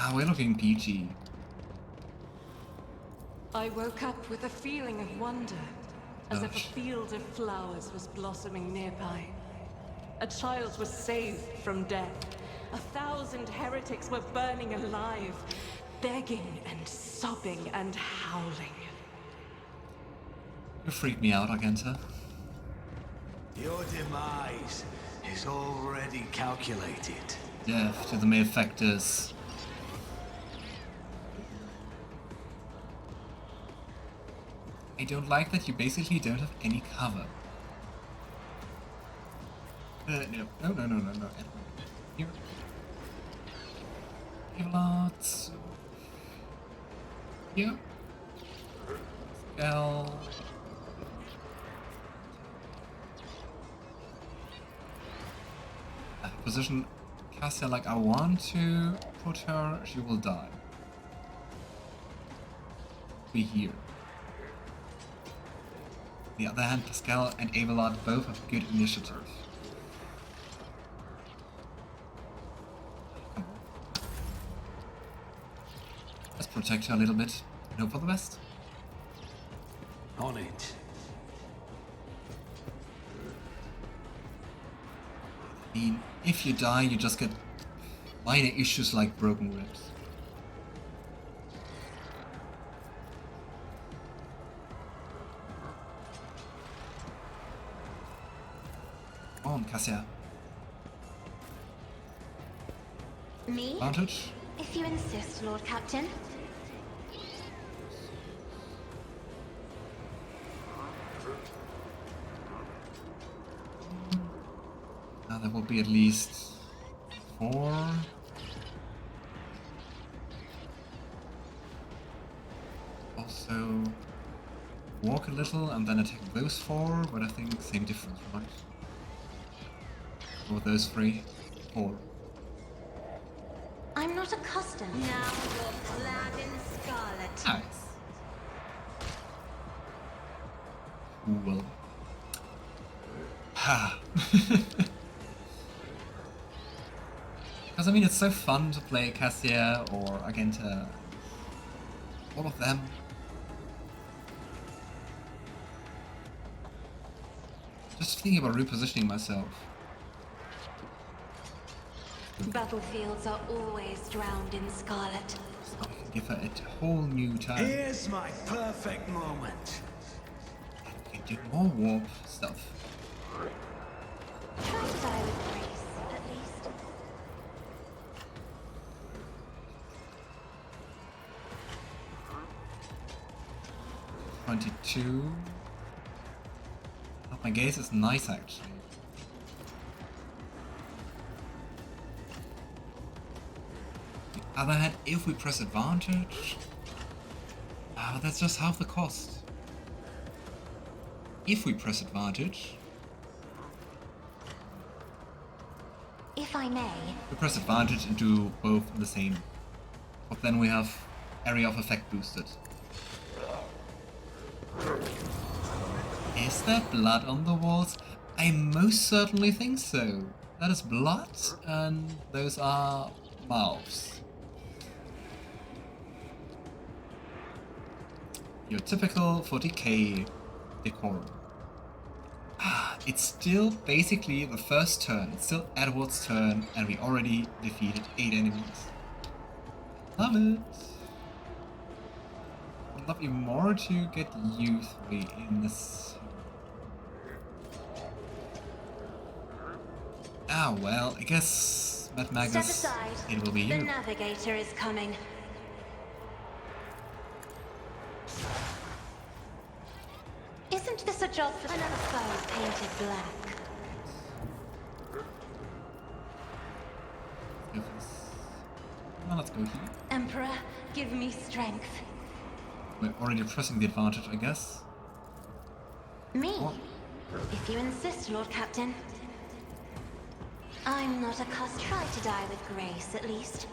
Ah, we're looking peachy. I woke up with a feeling of wonder, as if a Gosh. field of flowers was blossoming nearby. A child was saved from death. 1,000 heretics were burning alive, begging and sobbing and howling. You freaked me out, Argenta. Your demise is already calculated. Death to the malefactors. I don't like that you basically don't have any cover. No. Here. Abelard. Here. Pasqal. Position Cassia like I want to put her, she will die. Be here. On the other hand, Pasqal and Abelard both have good initiative. Come on. Let's protect her a little bit and hope for the best. On it. I mean, if you die, you just get minor issues like broken ribs. Come on, Cassia. Me? Advantage? If you insist, Lord Captain. Now there will be at least 4. Also walk a little and then attack those 4, but I think same difference, right? Or those 3? 4. I'm not accustomed. Now you're clad in scarlet. Nice. Cool. Ha! Because I mean, it's so fun to play Cassia or Argenta. All of them. Just thinking about repositioning myself. Battlefields are always drowned in scarlet. So I can give her a whole new turn. Here's my perfect moment. And we can do more warp stuff. Try to die with grace, at least. $22. Oh, my gaze is nice actually. On the other hand, if we press advantage, that's just half the cost. If we press advantage, If I may. we press advantage and do both the same. But then we have area of effect boosted. Is there blood on the walls? I most certainly think so. That is blood, and those are mouths. Your typical 40k decorum. It's still basically the first turn. It's still Edward's turn, and we already defeated 8 enemies. Love it! I'd love even more to get you 3 in this. Ah, well, I guess Mad Step Magus, aside. it will be The you. Navigator is coming. Isn't this a job for another foe painted black? Go for this. Well, let's go here. Emperor, give me strength. We're already pressing the advantage, I guess. Me? Oh. If you insist, Lord Captain. I'm not accustomed. Try to die with grace, at least.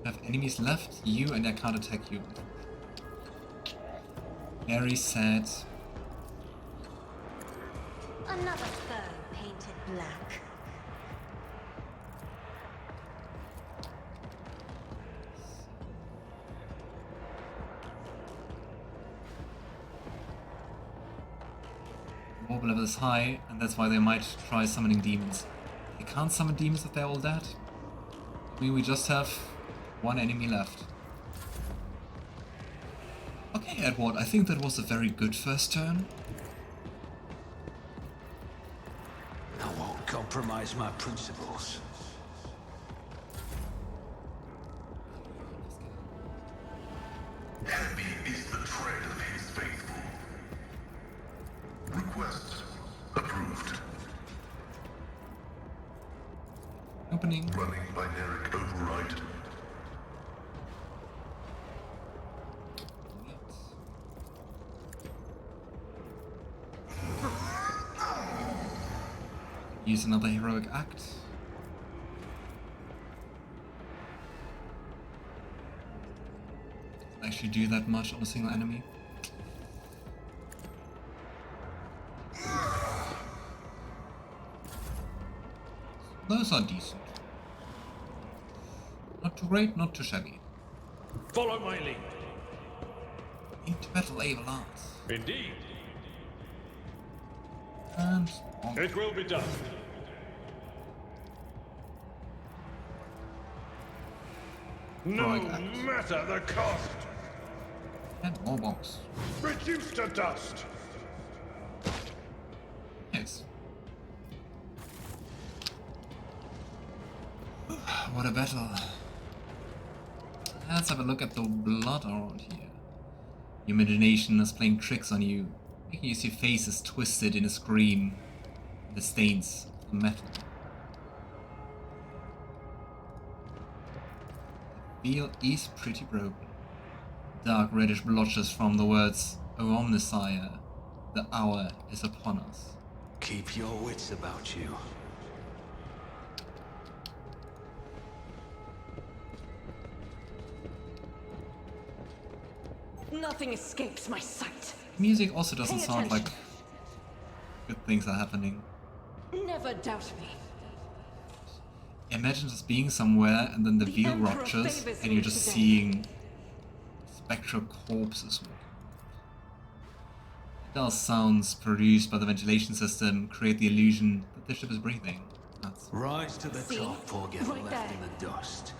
Have enemies left, you, and I can't attack you. Very sad. Another foe painted black. orb level is high, and that's why they might try summoning demons. They can't summon demons if they're all dead. I mean, we just have one enemy left. Okay, Edward, I think that was a very good first turn. I won't compromise my principles. Heavy is the tread of his faithful. Request approved. Opening. Running binary override. Use another heroic act. Doesn't actually do that much on a single enemy. Those are decent. Not too great, not too shabby. Follow my lead. Into battle, Abelard. Indeed. And on. It will be done. No Right, act. matter the cost. And more box. Reduced to dust. Yes. What a battle. Let's have a look at the blood around here. Your imagination is playing tricks on you, making you see faces twisted in a scream, the stains of the metal. The veil is pretty broken. Dark reddish blotches from the words, O Omnisire, the hour is upon us. Keep your wits about you. Nothing escapes my sight. Music also doesn't Pay sound like attention. good things are happening. Never doubt me. Imagine just being somewhere and then the veil Emperor ruptures favors and you're me just today. seeing spectral corpses. Those sounds produced by the ventilation system create the illusion that the ship is breathing. That's Rise to the See? top or get Right left there. in the dust.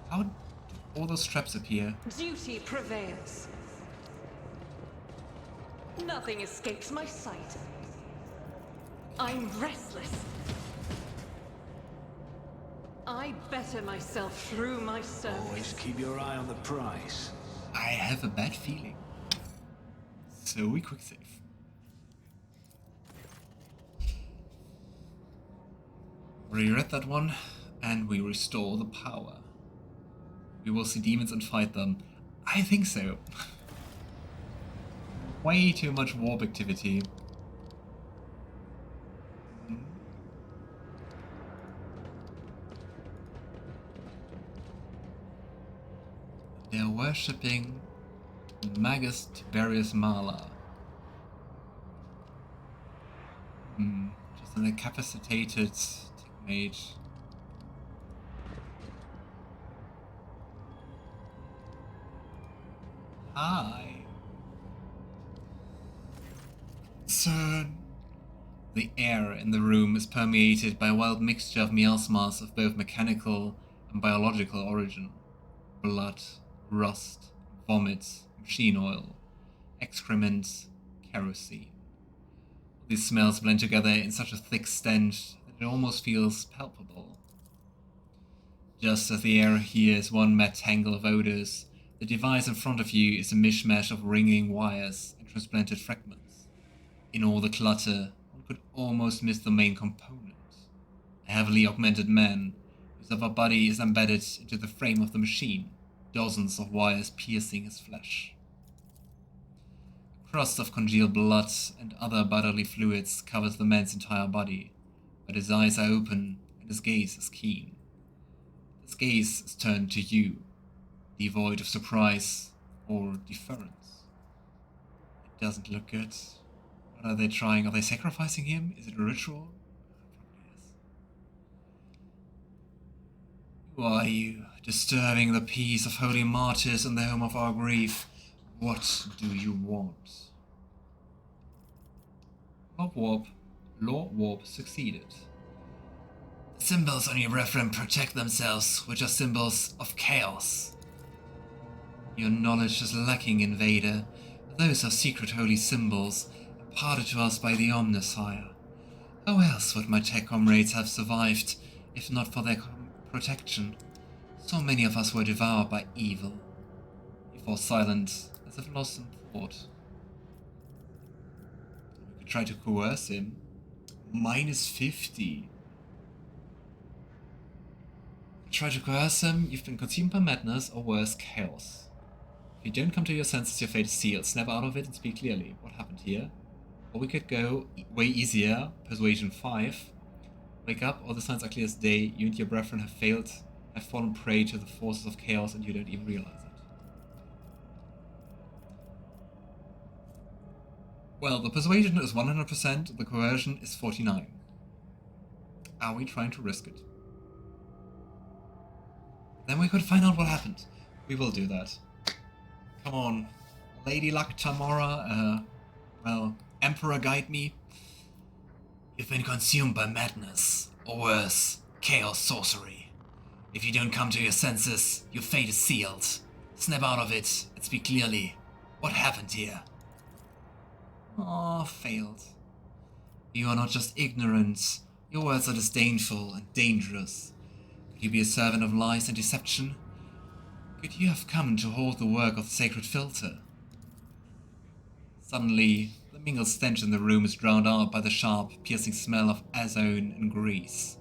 how did all those traps appear? Duty prevails. Nothing escapes my sight. I'm restless. I better myself through my Always service. keep your eye on the prize. I have a bad feeling. So we quick save. Reread that one, and we restore the power. We will see demons and fight them. I think so. Way too much warp activity. They're worshipping Magus Tiberius Mala. Just an incapacitated tech mage. Hi. Sir. The air in the room is permeated by a wild mixture of miasmas of both mechanical and biological origin. Blood, rust, vomit, machine oil, excrement, kerosene. These smells blend together in such a thick stench that it almost feels palpable. Just as the air here is one mad tangle of odors, the device in front of you is a mishmash of ringing wires and transplanted fragments. In all the clutter, one could almost miss the main component. A heavily augmented man, whose upper body is embedded into the frame of the machine, dozens of wires piercing his flesh. A crust of congealed blood and other bodily fluids covers the man's entire body, but his eyes are open and his gaze is keen. His gaze is turned to you, devoid of surprise or deference. It doesn't look good. What are they trying? Are they sacrificing him? Is it a ritual? Probably is. Who are you, disturbing the peace of holy martyrs in the home of our grief? What do you want? Law Warp succeeded. The symbols on your reference protect themselves, which are symbols of chaos. Your knowledge is lacking, Invader. Those are secret holy symbols, imparted to us by the Omnissiah. How else would my tech comrades have survived, if not for their protection? So many of us were devoured by evil. He falls silent, as if lost in thought. We could try to coerce him. -50. Try to coerce him, you've been consumed by madness, or worse, chaos. If you don't come to your senses, your fate is sealed. Snap out of it and speak clearly. What happened here? Or we could go way easier, Persuasion 5. Wake up, all the signs are clear as day. You and your brethren have fallen prey to the forces of chaos, and you don't even realize it. Well, the persuasion is 100%, the coercion is 49. Are we trying to risk it? Then we could find out what happened. We will do that. Come on, Lady Luck Tamora, Emperor guide me. You've been consumed by madness, or worse, chaos sorcery. If you don't come to your senses, your fate is sealed. Snap out of it and speak clearly. What happened here? Failed. You are not just ignorant, your words are disdainful and dangerous. Could you be a servant of lies and deception? Could you have come to hold the work of the sacred filter? Suddenly, the mingled stench in the room is drowned out by the sharp, piercing smell of ozone and grease.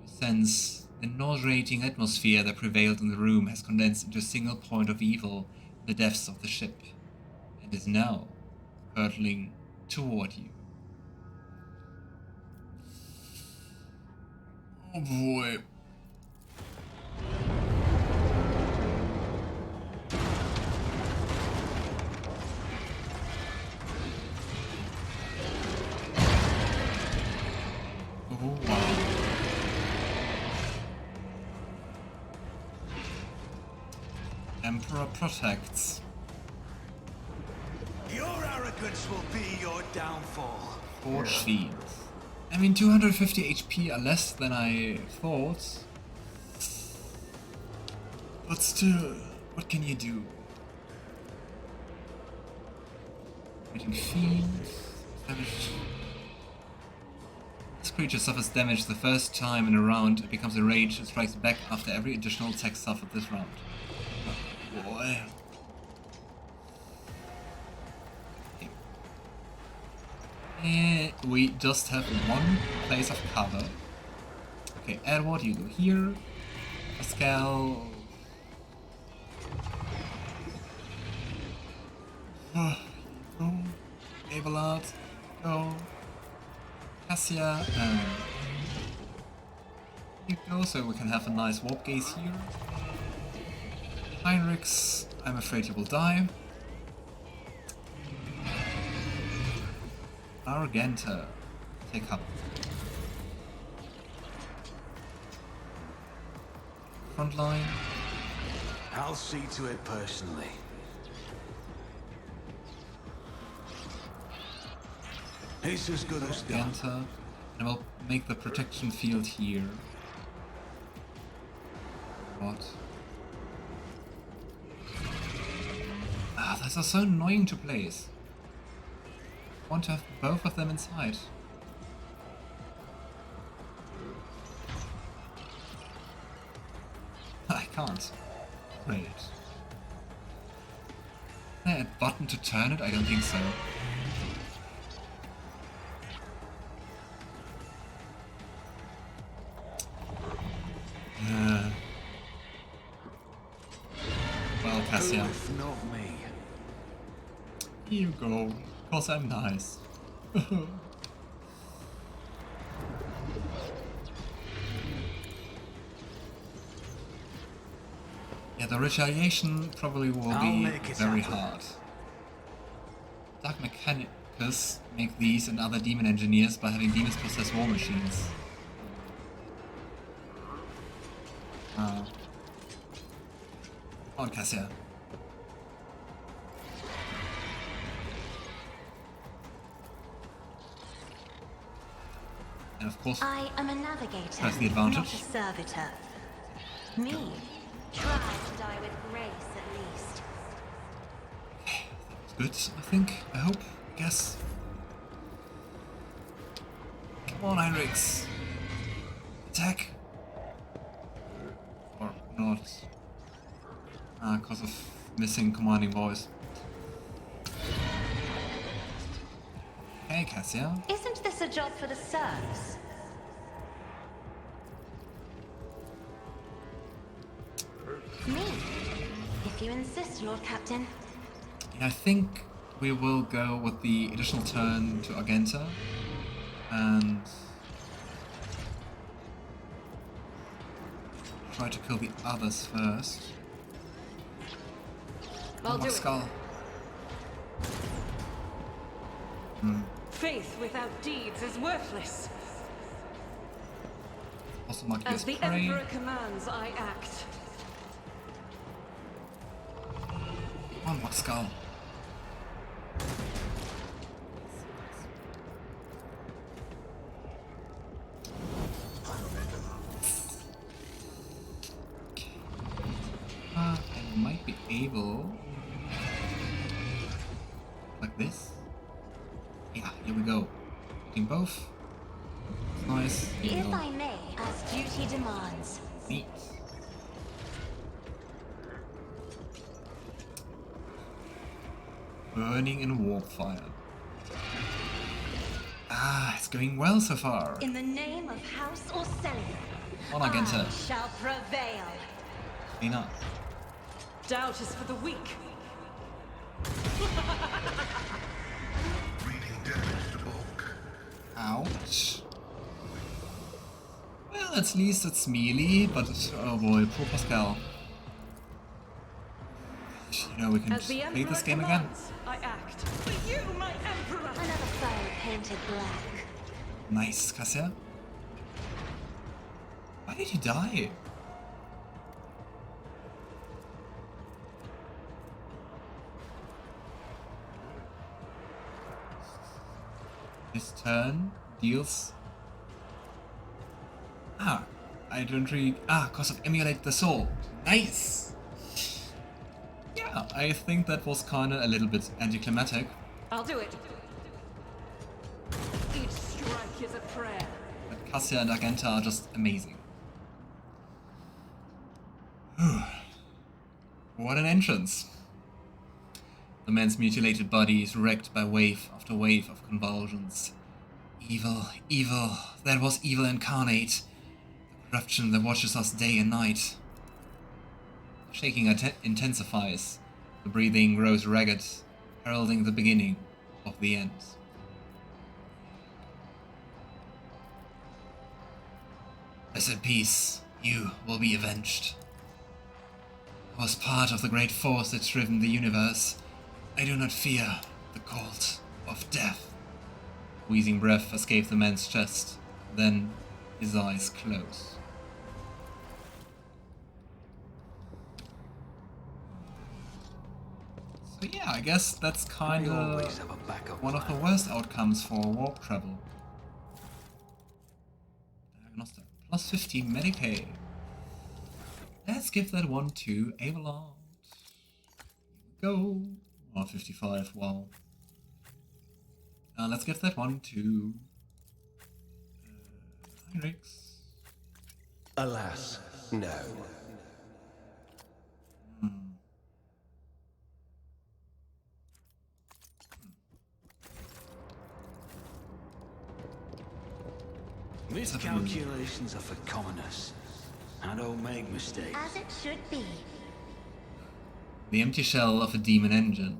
You sense the nauseating atmosphere that prevailed in the room has condensed into a single point of evil in the depths of the ship, and is now hurtling toward you. Oh boy. Oh wow. Emperor protects. Your arrogance will be your downfall. Forge fields. I mean, 250 HP are less than I thought. But still, what can you do? Hitting fiends. Damage. This creature suffers damage the first time in a round. It becomes enraged and strikes back after every additional attack suffered this round. Oh boy. We just have one place of cover. Okay, Edward, you go here. Pasqal. Go. Abelard, go. Cassia, you go, so we can have a nice warp gaze here. Heinrix, I'm afraid you will die. Argenta, take up. Frontline. I'll see to it personally. It's as good as done. Argenta, and we'll make the protection field here. What? Those are so annoying to place. I want to have both of them inside. I can't. Great. Is there a button to turn it? I don't think so. Well, Cassia. If not me. Here you go. Cause I'm nice. Yeah, the retaliation probably will be very hard. Dark Mechanicus make these and other demon engineers by having demons possess war machines. Come on, Cassia. And of course, I am a navigator, has the advantage. not a servitor. Me, try to die with grace at least. Good, I think. I hope. Guess. Come on, Heinrix. Attack. Or not. Because of missing commanding voice. Hey, Cassia. Isn't this a job for the serfs? Me, if you insist, Lord Captain. Yeah, I think we will go with the additional turn to Argenta. And try to kill the others first. I'll do it. Pasqal. Faith without deeds is worthless. Also mark you As as the prey. Emperor commands, I act. Come on, Pasqal. I might be able, like this. Yeah, here we go. Hitting both. Nice. Here we If go. I may, as duty demands. Neat. Burning in warp fire. It's going well so far. In the name of House Orsellian, On Argenta. I shall prevail. Hey, not. Doubt is for the weak. Reading damage to bulk. Ouch. Well, at least it's melee, but oh boy, poor Pasqal. You know, we can As just the play Emperor this game again. commands, I act. For you, my Emperor! Another foe painted black. Nice, Cassia. Why did you die? This turn deals. I don't read. Cause of emulate the soul. Nice! Yeah, I think that was kinda a little bit anticlimactic. I'll do it. Each strike is a prayer. But Cassia and Argenta are just amazing. What an entrance! The man's mutilated body is wrecked by wave after wave of convulsions. Evil, evil, that was evil incarnate. The corruption that watches us day and night. The shaking intensifies. The breathing grows ragged, heralding the beginning of the end. Blessed peace, you will be avenged. I was part of the great force that's driven the universe. I do not fear the cult of death. Wheezing breath escaped the man's chest. Then his eyes closed. So yeah, I guess that's We kinda always have a backup one of the plan. worst outcomes for warp travel. Diagnostic. Plus 15 Medicaid. Let's give that one to Abelard. Here we go. 155, wow. Let's give that one to Heinrix. Alas, no. These calculations are for commoners. I don't make mistakes. As it should be. The empty shell of a demon engine.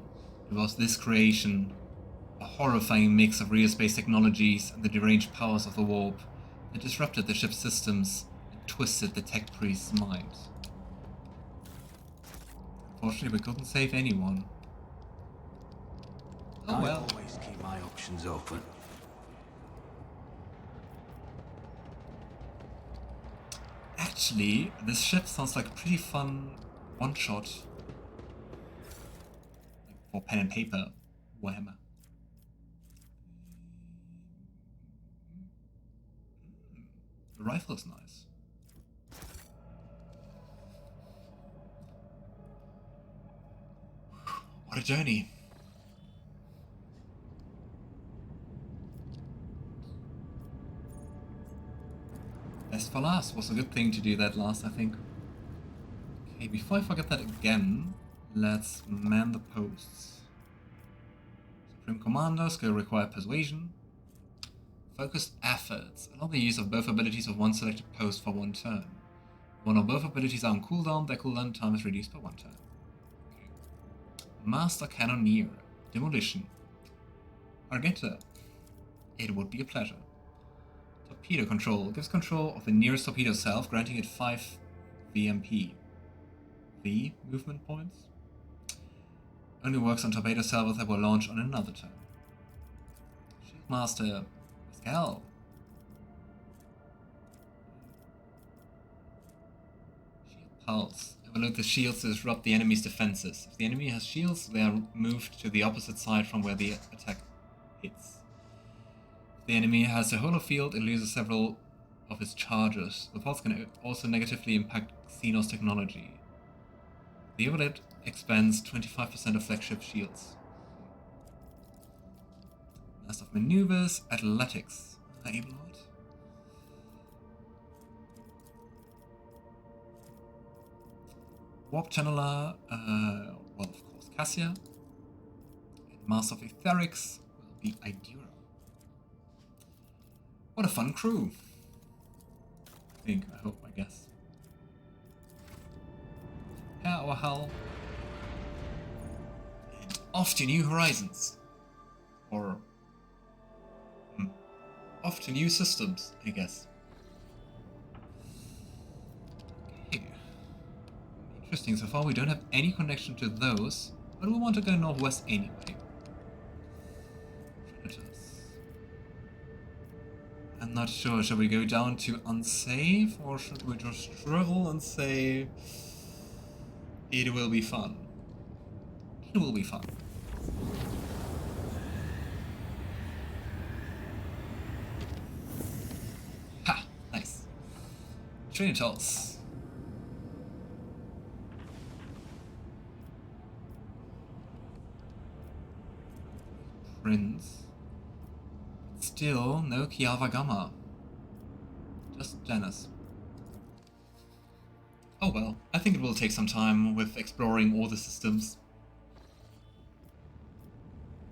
It was this creation, a horrifying mix of real space technologies and the deranged powers of the warp, that disrupted the ship's systems and twisted the tech priest's mind. Unfortunately, we couldn't save anyone. Oh I well. always keep my options open. Actually, this ship sounds like a pretty fun one-shot. For pen and paper, Warhammer. The rifle is nice. What a journey. Best for last was a good thing to do that last, I think. Okay, before I forget that again, let's man the posts. Supreme Commander, skill require persuasion. Focused efforts. Allow the use of both abilities of one selected post for one turn. One or both abilities are on cooldown, their cooldown time is reduced by one turn. Okay. Master Cannoneer. Demolition. Argenta. It would be a pleasure. Torpedo control. Gives control of the nearest torpedo itself, granting it 5 VMP. V movement points. Only works on torpedo salvos that will launch on another turn. Shieldmaster Pasqal. Shield pulse. Overload the shields to disrupt the enemy's defenses. If the enemy has shields, they are moved to the opposite side from where the attack hits. The enemy has a holo field, it loses several of its charges. The pulse can also negatively impact Xenos technology. The Yrliet expands 25% of flagship shields. Master of Maneuvers, Athletics, Abelard. Warp Channeler, well, of course, Cassia. And Master of Etherics will be Idira. What a fun crew. I hope, I guess. Prepare our hull. And off to new horizons. Or... off to new systems, I guess. Okay. Interesting, so far we don't have any connection to those, but we want to go northwest anyway. I'm not sure, should we go down to unsafe, or should we just travel and say it will be fun? It will be fun. Ha! Nice. Trinitals. Prince. Still, no Kiava Gamma. Just Janus. Oh well, I think it will take some time with exploring all the systems.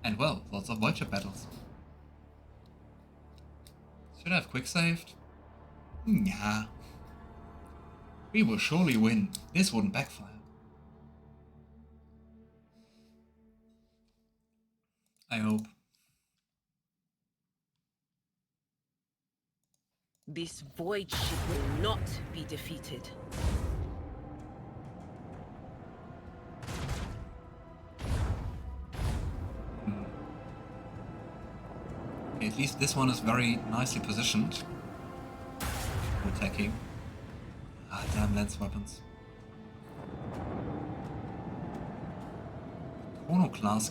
And well, lots of Voidship battles. Should I have quick-saved? Nah. We will surely win. This wouldn't backfire. I hope. This Voidship will not be defeated. Okay, at least this one is very nicely positioned for attacking. Ah, damn lance weapons. Chrono class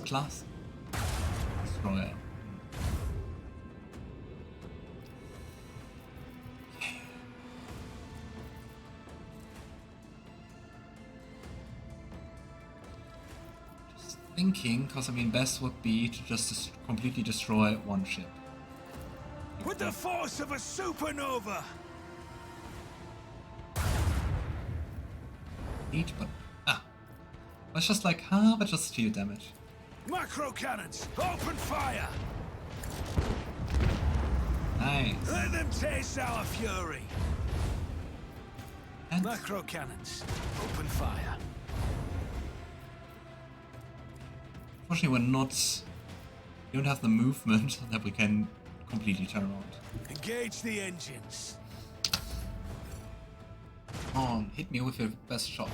destroyer. Thinking, because I mean, best would be to just completely destroy one ship. With the force of a supernova! Neat, but it's just like, but just steal damage. Macro cannons, open fire! Nice. Let them taste our fury! And Macro cannons, open fire. unfortunately, we don't have the movement that we can completely turn around. Engage the engines. Come on, hit me with your best shot.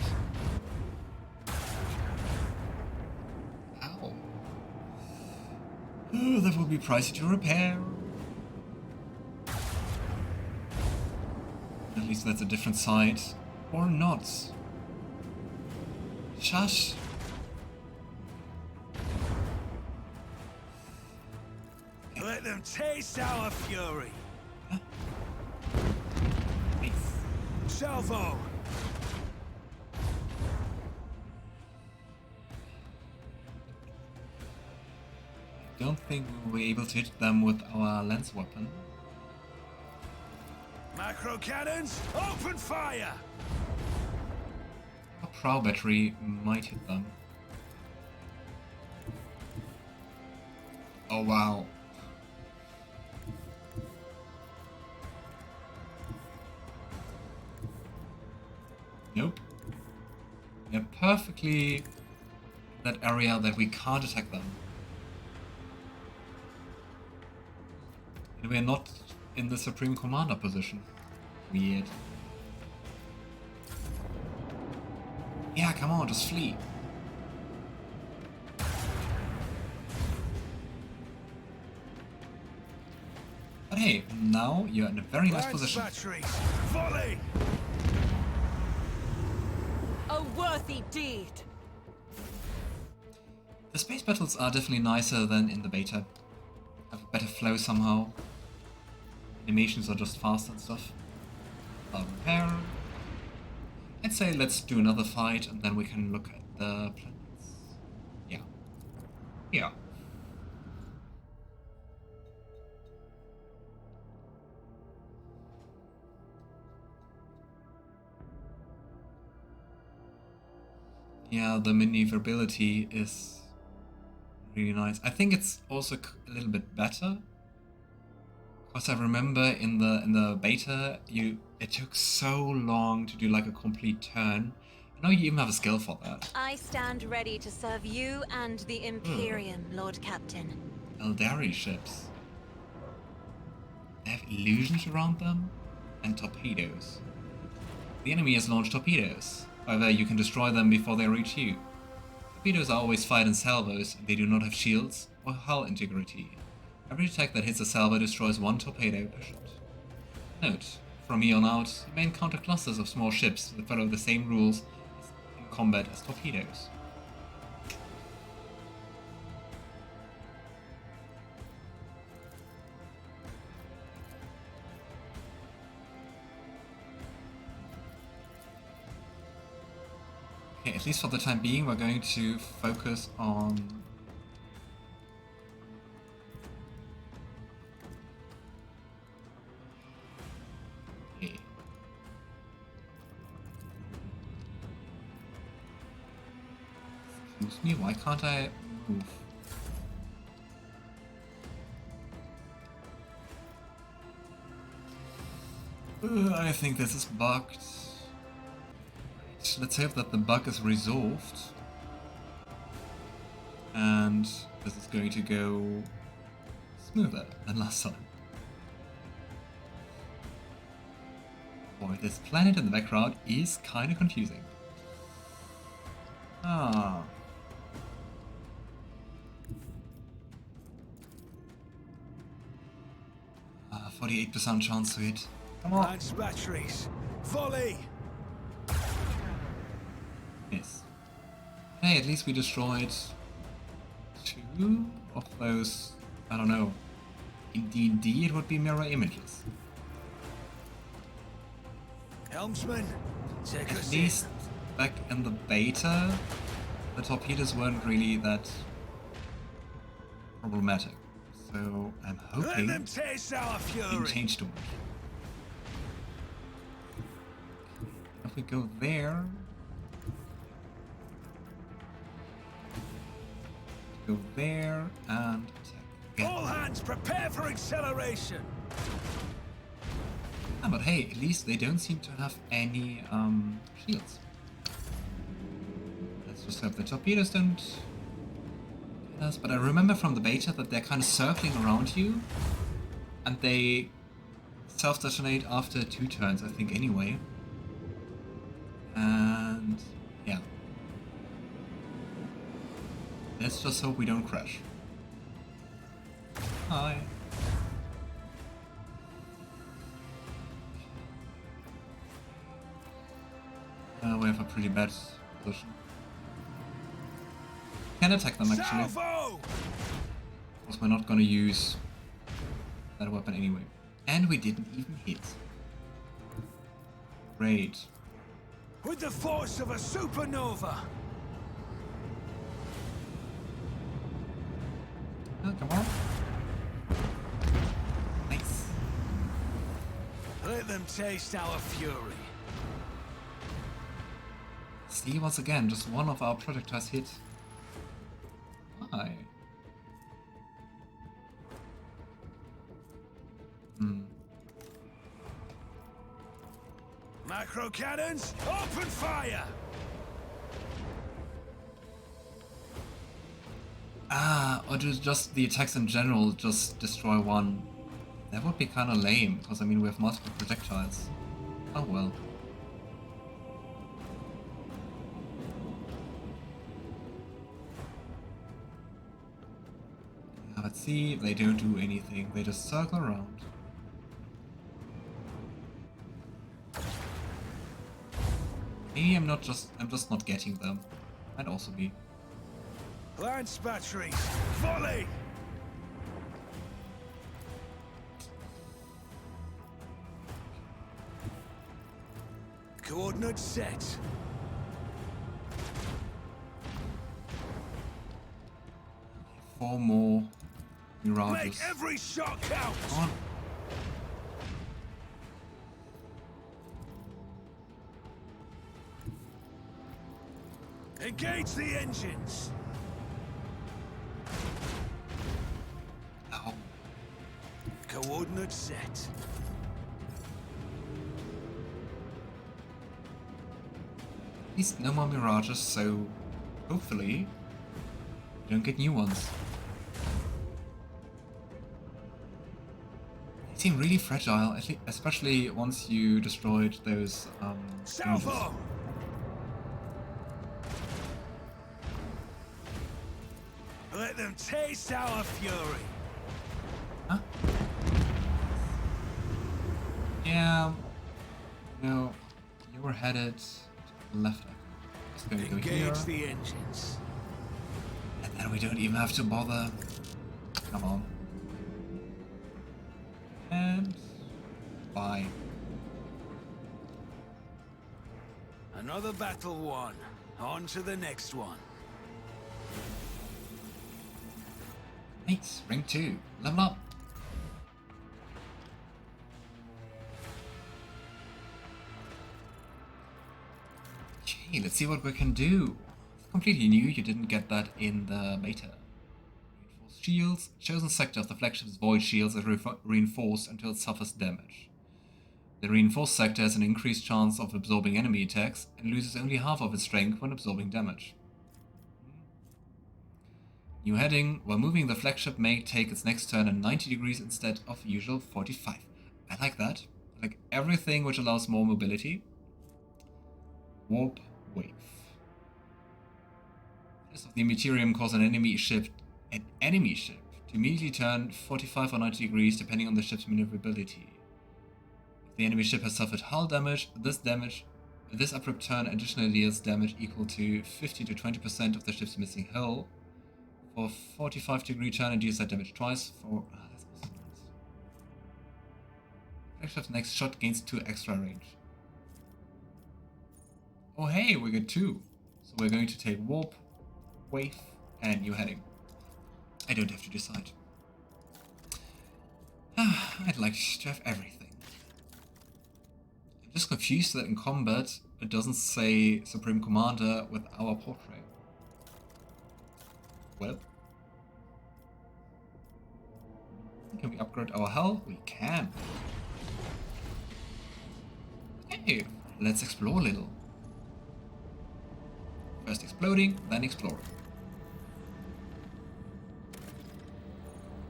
Ow. Oh, that will be pricey to repair. At least that's a different side. Or not. Shush. Let them taste our fury. salvo! I don't think we were able to hit them with our lance weapon. Macro cannons, open fire! A prow battery might hit them. Oh wow. Nope. They're perfectly in that area that we can't attack them. And we're not in the Supreme Commander position. Weird. Yeah, come on, just flee. But hey, now you're in a very nice position. Batteries, volley! A worthy deed. The space battles are definitely nicer than in the beta. Have a better flow somehow. Animations are just faster and stuff. Repair. I'd say let's do another fight and then we can look at the planets. Yeah. Yeah. Yeah, the maneuverability is really nice. I think it's also a little bit better. Because I remember in the beta, it took so long to do like a complete turn. I know you even have a skill for that. I stand ready to serve you and the Imperium, Lord Captain. Eldari ships. They have illusions around them and torpedoes. The enemy has launched torpedoes. However, you can destroy them before they reach you. Torpedoes are always fired in salvos, and they do not have shields or hull integrity. Every attack that hits a salvo destroys one torpedo per shot. Note, from here on out, you may encounter clusters of small ships that follow the same rules in combat as torpedoes. Okay, at least for the time being, we're going to focus on Excuse me, why can't I move? I think this is bugged. Right, let's hope that the bug is resolved. And this is going to go smoother than last time. Boy, this planet in the background is kind of confusing. Ah. 48% chance to hit. Come on. Lance batteries, volley! Yes. Hey, at least we destroyed 2 of those, I don't know. In D&D it would be mirror images. Helmsman, take At us least back in the beta, the torpedoes weren't really that problematic. So I'm in. Let hoping them taste our it fury! didn't change too much. If we go there, go there and attack again. All hands prepare for acceleration! Ah, but hey, at least they don't seem to have any shields. Let's just hope the torpedoes don't hit us. But I remember from the beta that they're kind of circling around you, and they self-detonate after 2 turns, I think, anyway. And yeah, let's just hope we don't crash. Hi. We have a pretty bad position. Can attack them actually, Salvo! because we're not gonna use that weapon anyway. And we didn't even hit. Great. With the force of a supernova. Oh, come on. Nice. Let them taste our fury. See, once again, just one of our projectiles hit. Why? Macro cannons, open fire! Ah, or do just the attacks in general just destroy one? That would be kind of lame, because I mean we have multiple projectiles. Oh well. Yeah, let's see, they don't do anything, they just circle around. Maybe I'm just not getting them. Might also be. Lance batteries, volley! Coordinates set. Four more Make mirages. every shot count! Come on. Engage the engines! Ow. Coordinates set. At least no more mirages, so hopefully we don't get new ones. They seem really fragile, especially once you destroyed those images. Salvo! Let them taste our fury! Huh? Yeah. No, you were headed to the left. Just going to go here. Engage the engines. And then we don't even have to bother. Come on. And bye. Another battle won. On to the next one. Nice. Ring 2. Level up. Okay, let's see what we can do. It's completely new. You didn't get that in the beta. Reinforced shields. Chosen sector of the flagship's void shields is reinforced until it suffers damage. The reinforced sector has an increased chance of absorbing enemy attacks and loses only half of its strength when absorbing damage. New heading. While moving, the flagship may take its next turn at 90 degrees instead of usual 45. I like that. I like everything which allows more mobility. Warp wave. This of the Imperium cause an enemy ship to immediately turn 45 or 90 degrees depending on the ship's maneuverability. If the enemy ship has suffered hull damage, this abrupt turn additionally deals damage equal to 50 to 20% of the ship's missing hull. For 45-degree turn, it deals that damage twice. That's also nice. Flagship's next shot gains 2 extra range. Oh hey, we get 2. So we're going to take warp, wave, and new heading. I don't have to decide. I'd like to have everything. I'm just confused that in combat it doesn't say Supreme Commander with our portrait. Well, can we upgrade our hull? We can. Okay, let's explore a little. First exploding, then exploring.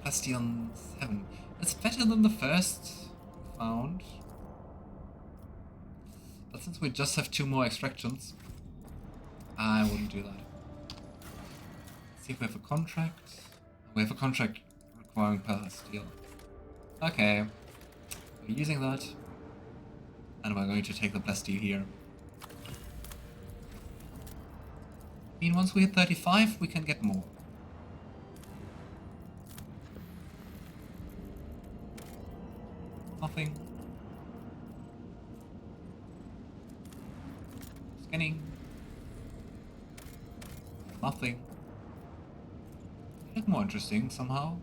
Bastion 7. That's better than the first found. But since we just have 2 more extractions, I wouldn't do that. See if we have a contract. We have a contract requiring Pasqal. Okay. We're using that. And we're going to take the Bastille here. I mean, once we hit 35, we can get more. Nothing. Scanning. Nothing. It looked more interesting somehow.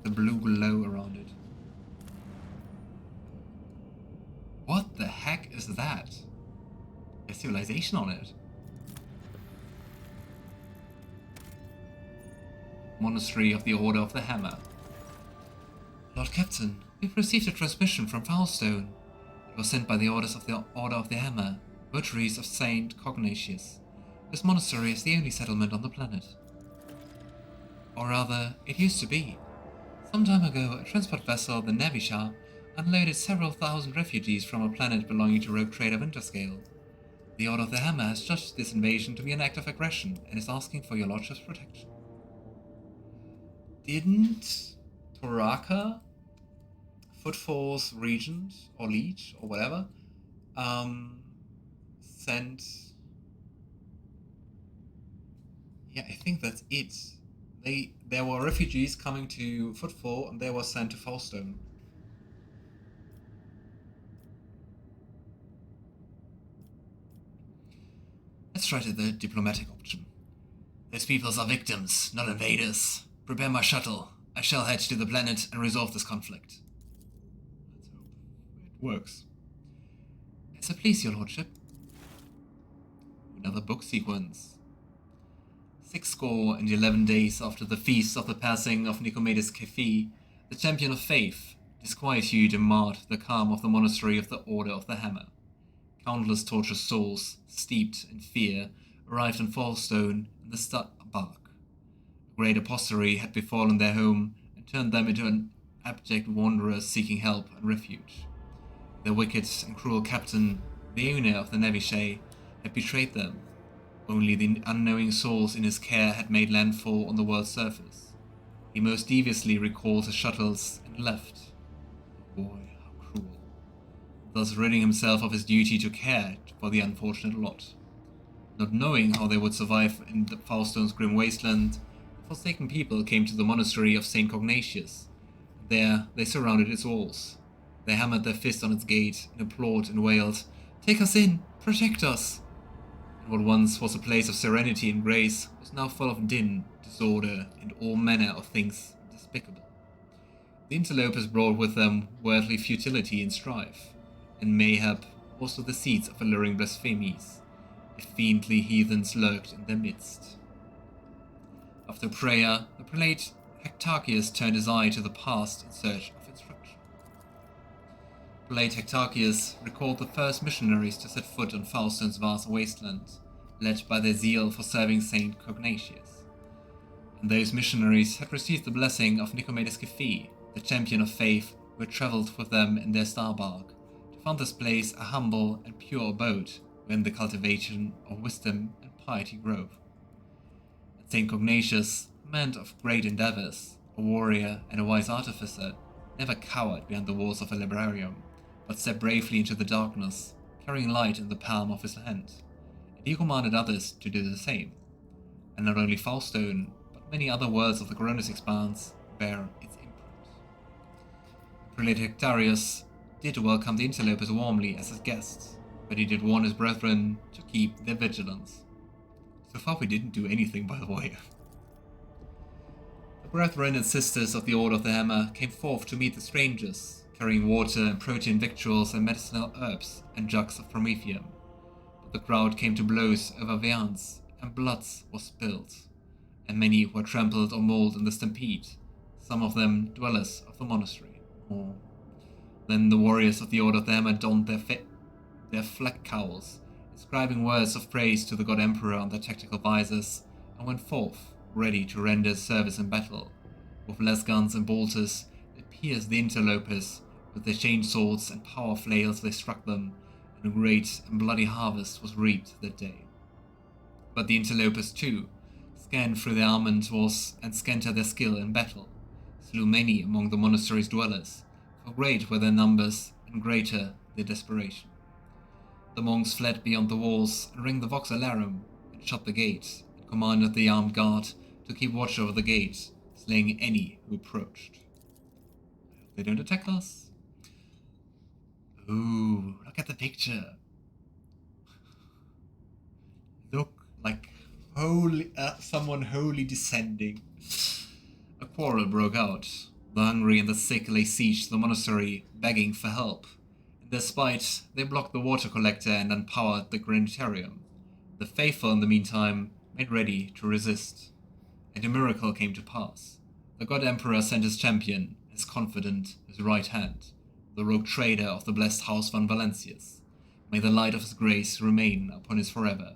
The blue glow around it. What the heck is that? There's civilization on it. Monastery of the Order of the Hammer. Lord Captain, we've received a transmission from Foulstone. It was sent by the orders of the Order of the Hammer, votaries of Saint Cognatius. This monastery is the only settlement on the planet. Or rather, it used to be. Some time ago, a transport vessel, the Navigator, unloaded several thousand refugees from a planet belonging to rogue trader Winterscale. The Order of the Hammer has judged this invasion to be an act of aggression and is asking for your lordship's protection. Didn't Toraka, Footfall's regent or liege or whatever, send? Yeah, I think that's it. There were refugees coming to Footfall and they were sent to Foulstone. Let's try the diplomatic option. Those peoples are victims, not invaders. Prepare my shuttle. I shall head to the planet and resolve this conflict. Let's hope it works. As I please, your lordship. Another book sequence. 611 days after the feast of the passing of Nicomedes Kefi, the champion of faith, disquietude and marred the calm of the monastery of the Order of the Hammer. Countless tortured souls, steeped in fear, arrived in Foulstone in the Starbark. A great apostasy had befallen their home and turned them into an abject wanderers seeking help and refuge. Their wicked and cruel captain, the owner of the Navigator, had betrayed them. Only the unknowing souls in his care had made landfall on the world's surface. He most deviously recalled his shuttles and left. Oh boy, how cruel. Thus ridding himself of his duty to care for the unfortunate lot. Not knowing how they would survive in the Foulstone's grim wasteland, the forsaken people came to the monastery of Saint Cognatius. There they surrounded its walls. They hammered their fist on its gate and implored and wailed, "Take us in! Protect us!" And what once was a place of serenity and grace was now full of din, disorder, and all manner of things despicable. The interlopers brought with them worldly futility and strife, and mayhap also the seeds of alluring blasphemies, if fiendly heathens lurked in their midst. After prayer, the prelate Hectarchius turned his eye to the past in search of instruction. Prelate Hectarchius recalled the first missionaries to set foot on Foulstone's vast wasteland, led by their zeal for serving Saint Cognatius. And those missionaries had received the blessing of Nicomedes Kefi, the champion of faith who had travelled with them in their starbark, to found this place a humble and pure abode wherein the cultivation of wisdom and piety grow. And Saint Cognatius, a man of great endeavours, a warrior and a wise artificer, never cowered behind the walls of a librarium, but stepped bravely into the darkness, carrying light in the palm of his hand, and he commanded others to do the same. And not only Foulstone, but many other worlds of the Koronus Expanse bear its imprint. Prelate Hectarius did welcome the interlopers warmly as his guests, but he did warn his brethren to keep their vigilance. So far we didn't do anything, by the way. The brethren and sisters of the Order of the Hammer came forth to meet the strangers, carrying water and protein victuals and medicinal herbs and jugs of promethium. But the crowd came to blows over viands, and blood was spilled, and many were trampled or mauled in the stampede, some of them dwellers of the monastery. Then the warriors of the Order of the Hammer donned their flag cowls, inscribing words of praise to the God Emperor on their tactical visors, and went forth, ready to render service in battle. With less guns and bolters, they pierced the interlopers. With their chained swords and power flails they struck them, and a great and bloody harvest was reaped that day. But the interlopers too, scanned through their armament walls and scanted their skill in battle, slew many among the monastery's dwellers, for great were their numbers and greater their desperation. The monks fled beyond the walls and rang the vox alarum and shut the gate, and commanded the armed guard to keep watch over the gate, slaying any who approached. I hope they don't attack us. Ooh, look at the picture. someone wholly descending. A quarrel broke out. The hungry and the sick lay siege to the monastery, begging for help. In their spite, they blocked the water collector and unpowered the granitarium. The faithful, in the meantime, made ready to resist. And a miracle came to pass. The God Emperor sent his champion, his confidant, his right hand, the rogue trader of the blessed House Van Valencius. May the light of his grace remain upon us forever.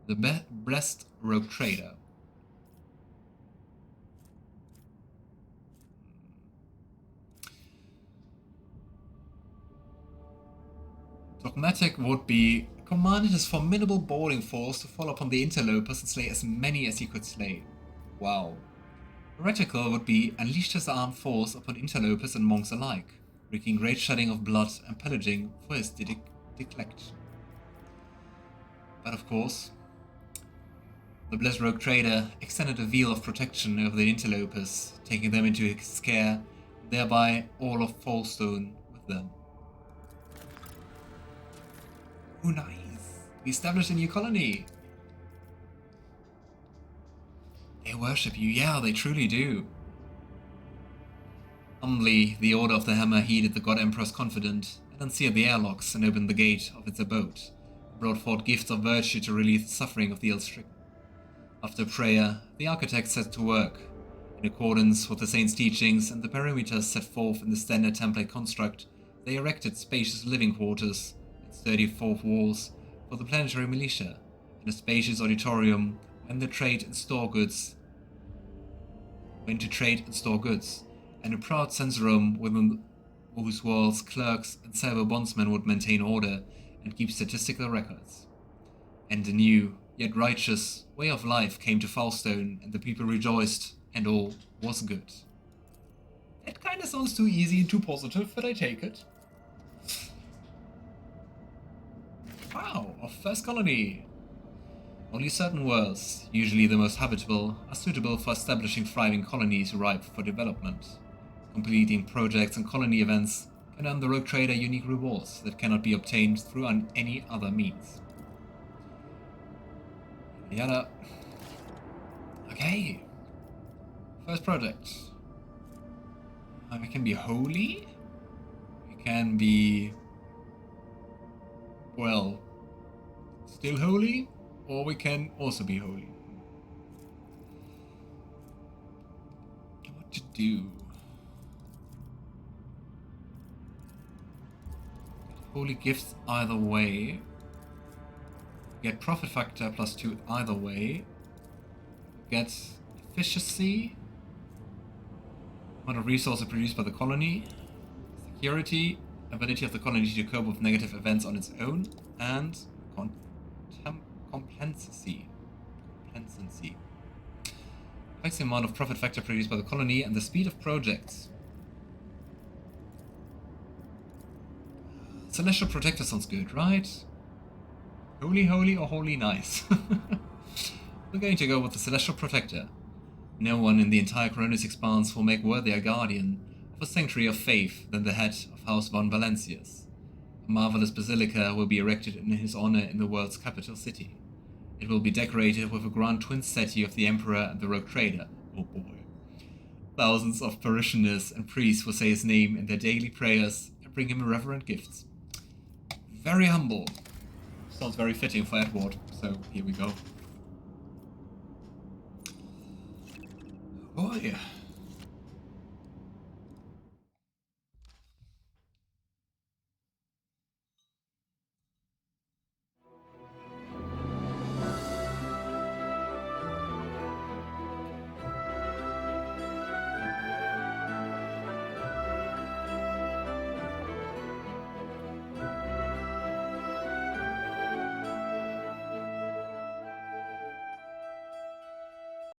The blessed rogue trader. Dogmatic would be commanded his formidable boarding force to fall upon the interlopers and slay as many as he could slay. Wow. Heretical would be unleashed his armed force upon interlopers and monks alike, wreaking great shedding of blood and pillaging for his declection. But of course, the blessed rogue trader extended a veil of protection over the interlopers, taking them into his care, thereby all of Fallstone with them. Oh, nice! We established a new colony! They worship you, yeah, they truly do. Humbly, the Order of the Hammer heeded the God Emperor's confidant, and unsealed the airlocks and opened the gate of its abode, and brought forth gifts of virtue to relieve the suffering of the ill-stricken. After prayer, the architects set to work. In accordance with the saint's teachings and the perimeters set forth in the standard template construct, they erected spacious living quarters and sturdy fourth walls for the planetary militia, and a spacious auditorium when to trade and store goods, and a proud sensorum within whose walls clerks and cyber bondsmen would maintain order and keep statistical records. And a new, yet righteous, way of life came to Fallstone, and the people rejoiced, and all was good. That kinda sounds too easy and too positive, but I take it. Wow, our first colony! Only certain worlds, usually the most habitable, are suitable for establishing thriving colonies ripe for development. Completing projects and colony events can earn the rogue trader unique rewards that cannot be obtained through any other means. Yada. Okay. First project. We can be holy. We can be, well, still holy. Or we can also be holy. What to do? Get holy gifts either way. Get profit factor +2 either way. Get efficiency. Amount of resources produced by the colony. Security. Ability of the colony to cope with negative events on its own. And complacency. Affects the amount of profit factor produced by the colony and the speed of projects. Celestial Protector sounds good, right? Holy or holy nice? We're going to go with the Celestial Protector. No one in the entire Koronus Expanse will make worthier guardian of a sanctuary of faith than the head of House Van Valencius. A marvelous basilica will be erected in his honor in the world's capital city. It will be decorated with a grand twin statue of the Emperor and the Rogue Trader. Oh boy. Thousands of parishioners and priests will say his name in their daily prayers and bring him reverent gifts. Very humble. Sounds very fitting for Edward, so here we go. Oh boy.